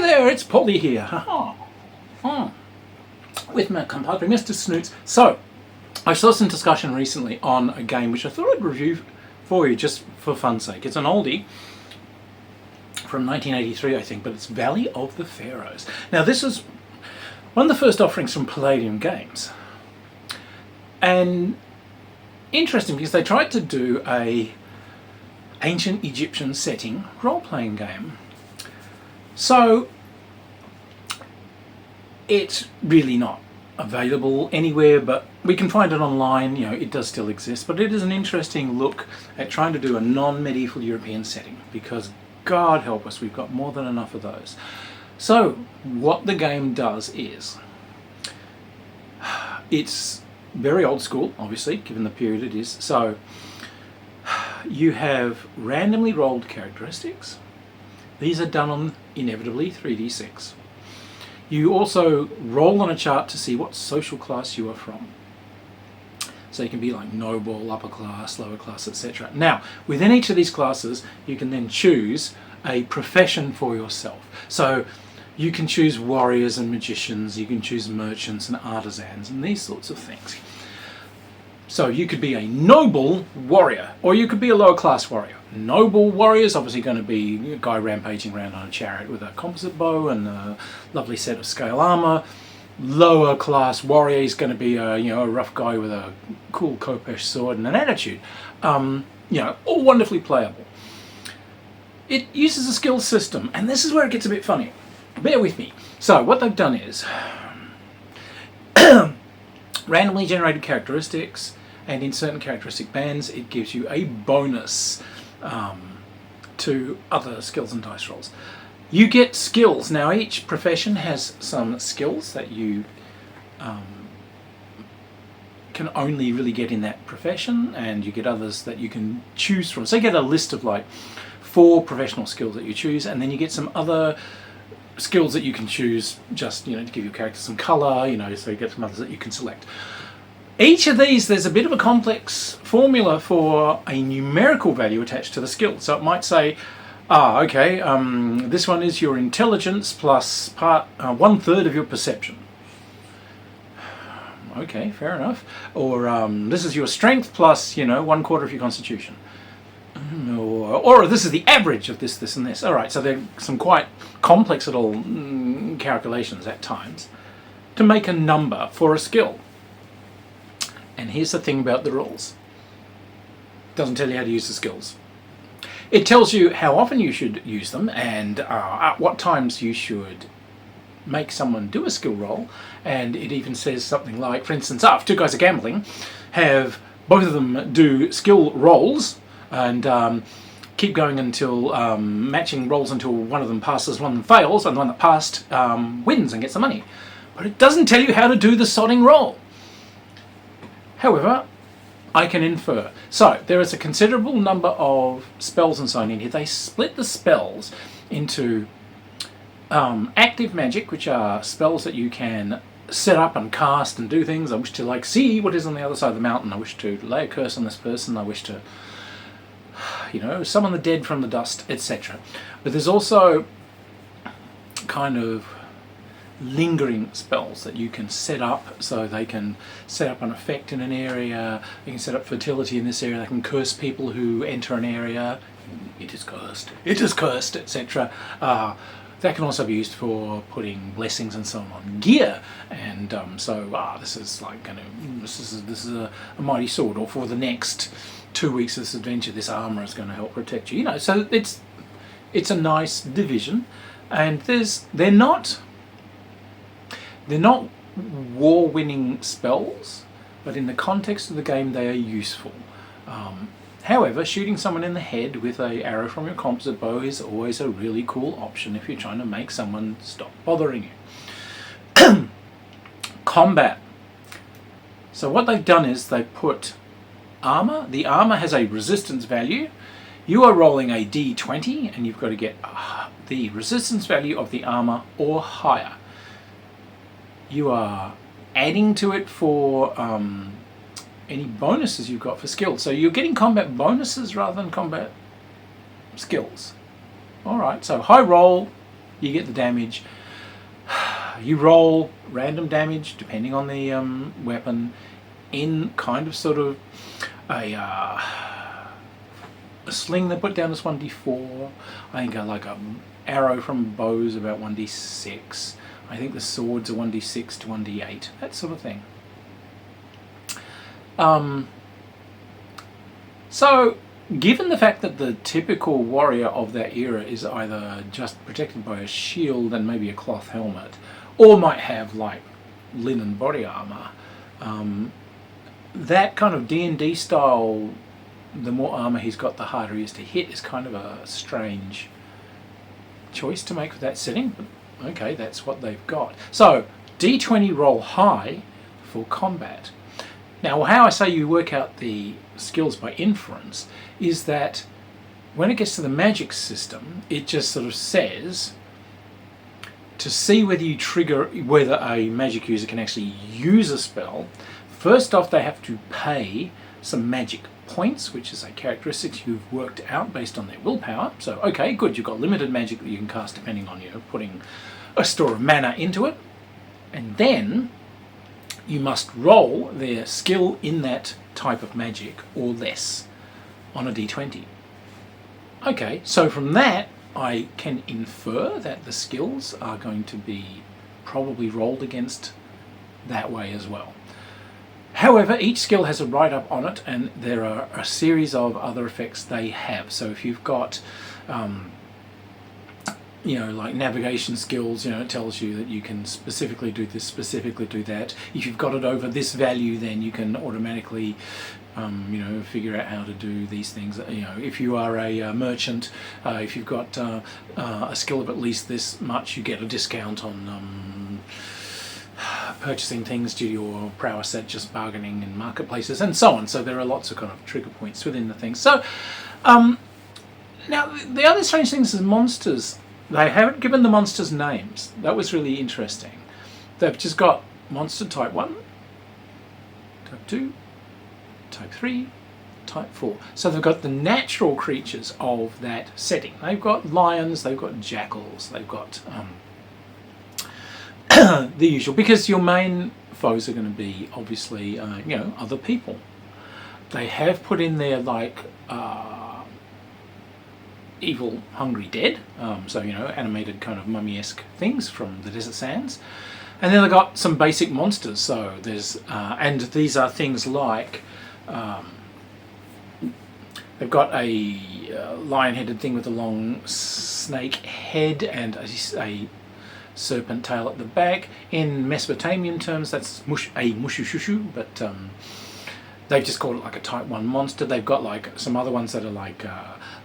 there, it's Polly here. With my compadre, Mr. Snoots. So, I saw some discussion recently on a game which I thought I'd review for you just for fun's sake. It's an oldie from 1983, I think, but it's Valley of the Pharaohs. Now, this is one of the first offerings from Palladium Games. And interesting because they tried to do a ancient Egyptian setting role-playing game. So it's really not available anywhere, but we can find it online. You know, it does still exist, but it is an interesting look at trying to do a non-medieval European setting, because God help us, we've got more than enough of those. So what the game does is, it's very old school, obviously, given the period it is. So you have randomly rolled characteristics. These are done on, inevitably, 3d6. You also roll on a chart to see what social class you are from. So you can be like noble, upper class, lower class, etc. Now, within each of these classes, you can then choose a profession for yourself. So you can choose warriors and magicians, you can choose merchants and artisans and these sorts of things. So you could be a noble warrior, or you could be a lower class warrior. Noble warrior is obviously going to be a guy rampaging around on a chariot with a composite bow and a lovely set of scale armor. Lower class warrior is going to be a rough guy with a cool Kopesh sword and an attitude. All wonderfully playable. It uses a skill system, and this is where it gets a bit funny. Bear with me. So what they've done is randomly generated characteristics, and in certain characteristic bands it gives you a bonus to other skills and dice rolls. You get skills. Now each profession has some skills that you can only really get in that profession, and you get others that you can choose from. So you get a list of like 4 professional skills that you choose, and then you get some other skills that you can choose just, to give your character some colour, so you get some others that you can select. Each of these, there's a bit of a complex formula for a numerical value attached to the skill. So it might say, this one is your intelligence plus 1/3 of your perception. Okay, fair enough. Or this is your strength plus, 1/4 of your constitution. Or this is the average of this, this and this. Alright, so there are some quite complex little calculations at times to make a number for a skill. And here's the thing about the rules. It doesn't tell you how to use the skills. It tells you how often you should use them, and at what times you should make someone do a skill roll. And it even says something like, for instance, if 2 guys are gambling, have both of them do skill rolls, and keep going until matching rolls until one of them passes, one of them fails, and the one that passed wins and gets the money. But it doesn't tell you how to do the sodding roll. However, I can infer. So there is a considerable number of spells and so on in here. They split the spells into active magic, which are spells that you can set up and cast and do things. I wish to see what is on the other side of the mountain. I wish to lay a curse on this person. I wish to summon the dead from the dust, etc. But there's also kind of lingering spells that you can set up, so they can set up an effect in an area, they can set up fertility in this area, they can curse people who enter an area, it is cursed, etc. That can also be used for putting blessings and so on gear, and this is a mighty sword, or for the next 2 weeks of this adventure, this armor is going to help protect you. So it's a nice division, and they're not war-winning spells, but in the context of the game, they are useful. However, shooting someone in the head with an arrow from your composite bow is always a really cool option if you're trying to make someone stop bothering you. Combat. So what they've done is they put armor. The armor has a resistance value. You are rolling a d20, and you've got to get the resistance value of the armor or higher. You are adding to it for any bonuses you've got for skills. So you're getting combat bonuses rather than combat skills. Alright, so high roll, you get the damage. You roll random damage depending on the weapon in kind of sort of a sling they put down as 1d4. I think like a arrow from bows about 1d6. I think the swords are 1d6 to 1d8, that sort of thing. So given the fact that the typical warrior of that era is either just protected by a shield and maybe a cloth helmet, or might have like linen body armor, that kind of D&D style, the more armor he's got the harder he is to hit, is kind of a strange choice to make for that setting, but okay, that's what they've got. So D20 roll high for combat. Now how I say you work out the skills by inference is that when it gets to the magic system, it just sort of says to see whether you trigger, whether a magic user can actually use a spell. First off, they have to pay some magic points, which is a characteristic you've worked out based on their willpower. So okay, good, you've got limited magic that you can cast depending on you putting a store of mana into it, and then you must roll their skill in that type of magic or less on a d20. Okay, so from that I can infer that the skills are going to be probably rolled against that way as well. However, each skill has a write-up on it, and there are a series of other effects they have. So if you've got like navigation skills, it tells you that you can specifically do this, specifically do that. If you've got it over this value, then you can automatically, figure out how to do these things. If you are a merchant, if you've got a skill of at least this much, you get a discount on purchasing things due to your prowess at just bargaining in marketplaces and so on. So there are lots of kind of trigger points within the thing. So now the other strange thing is monsters. They haven't given the monsters names. That was really interesting. They've just got monster type 1, type 2, type 3, type 4. So they've got the natural creatures of that setting. They've got lions, they've got jackals, they've got the usual, because your main foes are going to be obviously other people. They have put in there like evil hungry dead, so animated kind of mummy-esque things from the desert sands, and then they've got some basic monsters. So there's and these are things like they've got a lion-headed thing with a long snake head and a serpent tail at the back. In Mesopotamian terms, that's a mushushu, but they've just called it like a type 1 monster. They've got like some other ones that are like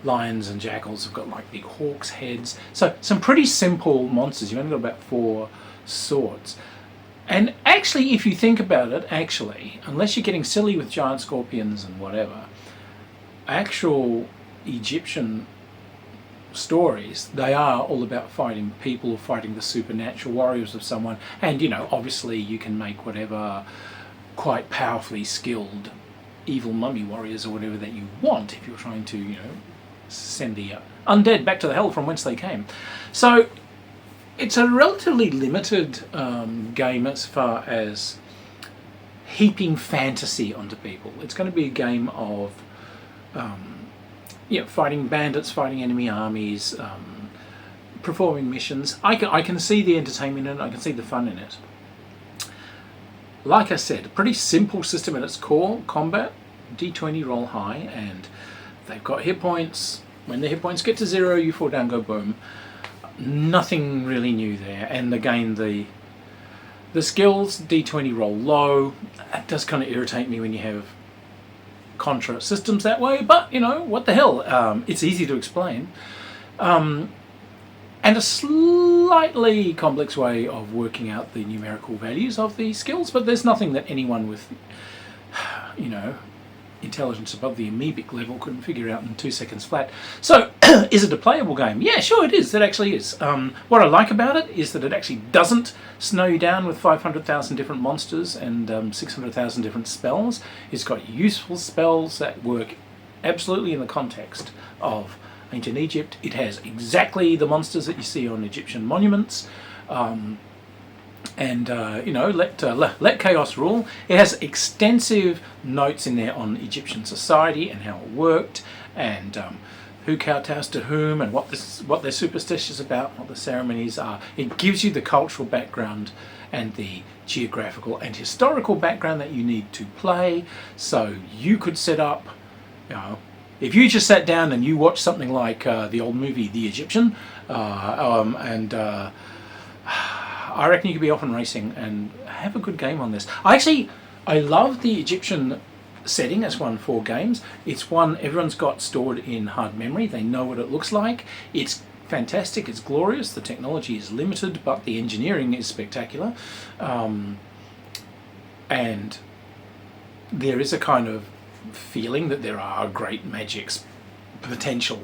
lions and jackals have got like big hawks' heads. So some pretty simple monsters. You've only got about 4 sorts. And actually, if you think about it, unless you're getting silly with giant scorpions and whatever, actual Egyptian stories, they are all about fighting people, fighting the supernatural warriors of someone. And obviously you can make whatever quite powerfully skilled evil mummy warriors or whatever that you want if you're trying to send the undead back to the hell from whence they came. So it's a relatively limited game as far as heaping fantasy onto people. It's going to be a game of fighting bandits, fighting enemy armies, performing missions. I can see the entertainment in it, I can see the fun in it. Like I said, a pretty simple system at its core. Combat, D20 roll high, and they've got hit points. When the hit points get to 0, you fall down, go boom. Nothing really new there. And again, the skills, D20 roll low. It does kind of irritate me when you have contra systems that way, but what the hell, it's easy to explain. And a slightly complex way of working out the numerical values of the skills, but there's nothing that anyone with intelligence above the amoebic level couldn't figure out in 2 seconds flat. So is it a playable game? Yeah, sure it is. It actually is. What I like about it is that it actually doesn't snow you down with 500,000 different monsters and 600,000 different spells. It's got useful spells that work absolutely in the context of ancient Egypt. It has exactly the monsters that you see on Egyptian monuments. Let chaos rule. It has extensive notes in there on Egyptian society and how it worked, and who kowtows to whom, and what they're superstitious about, what the ceremonies are. It gives you the cultural background and the geographical and historical background that you need to play. So you could set up, if you just sat down and you watched something like the old movie The Egyptian, I reckon you could be off and racing and have a good game on this. I love the Egyptian setting as one for games. It's one everyone's got stored in hard memory. They know what it looks like. It's fantastic, it's glorious, the technology is limited, but the engineering is spectacular. And there is a kind of feeling that there are great magic's potential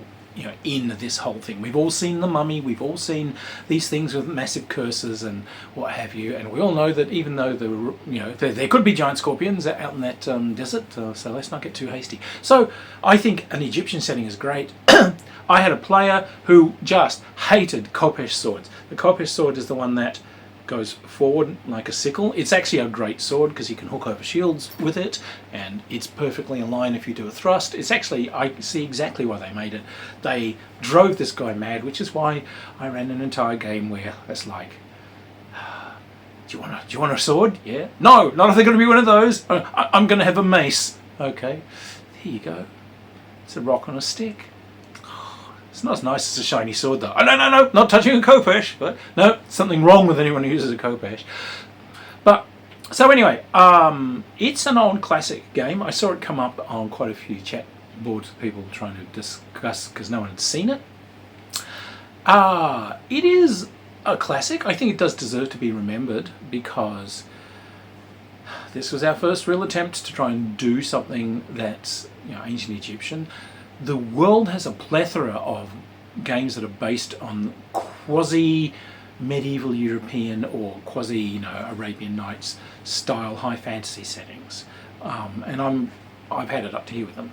in this whole thing. We've all seen The Mummy, we've all seen these things with massive curses and what have you, and we all know that even though there could be giant scorpions out in that desert, so let's not get too hasty. So I think an Egyptian setting is great. I had a player who just hated Khopesh swords. The Khopesh sword is the one that goes forward like a sickle. It's actually a great sword because you can hook over shields with it, and it's perfectly in line if you do a thrust. It's actually, I see exactly why they made it. They drove this guy mad, which is why I ran an entire game where it's like, do you want a sword? Yeah. No, not if they're going to be one of those. I'm going to have a mace. Okay, here you go. It's a rock on a stick. It's not as nice as a shiny sword though. Oh, no, not touching a Khopesh. But no, something wrong with anyone who uses a Khopesh. But, so anyway, it's an old classic game. I saw it come up on quite a few chat boards with people trying to discuss because no one had seen it. It is a classic. I think it does deserve to be remembered because this was our first real attempt to try and do something that's ancient Egyptian. The world has a plethora of games that are based on quasi-medieval European or quasi-Arabian Nights style high fantasy settings, and I've had it up to here with them.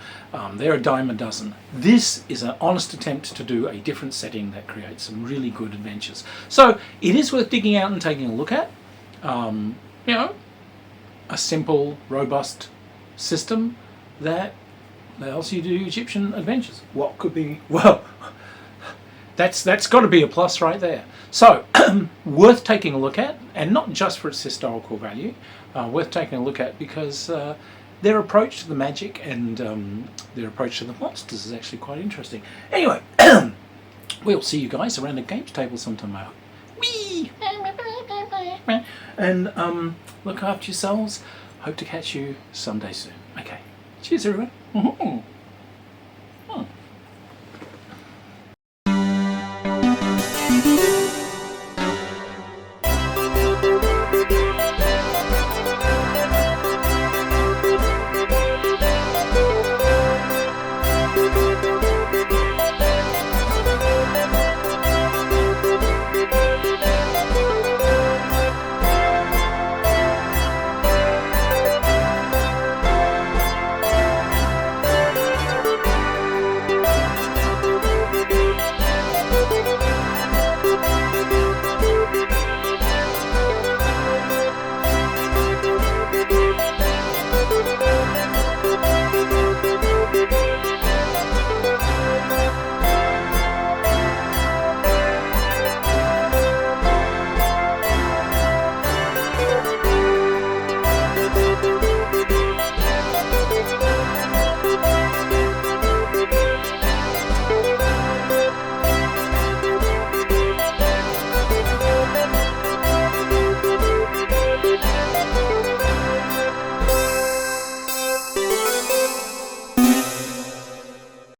They're a dime a dozen. This is an honest attempt to do a different setting that creates some really good adventures. So it is worth digging out and taking a look at. A simple, robust system that allows you to do Egyptian adventures. What could be, well, that's got to be a plus right there. So, worth taking a look at, and not just for its historical value, worth taking a look at because their approach to the magic and their approach to the monsters is actually quite interesting. Anyway, we'll see you guys around the games table sometime. Whee! And look after yourselves. Hope to catch you someday soon. Okay. Cheers, everyone. Mm-hmm.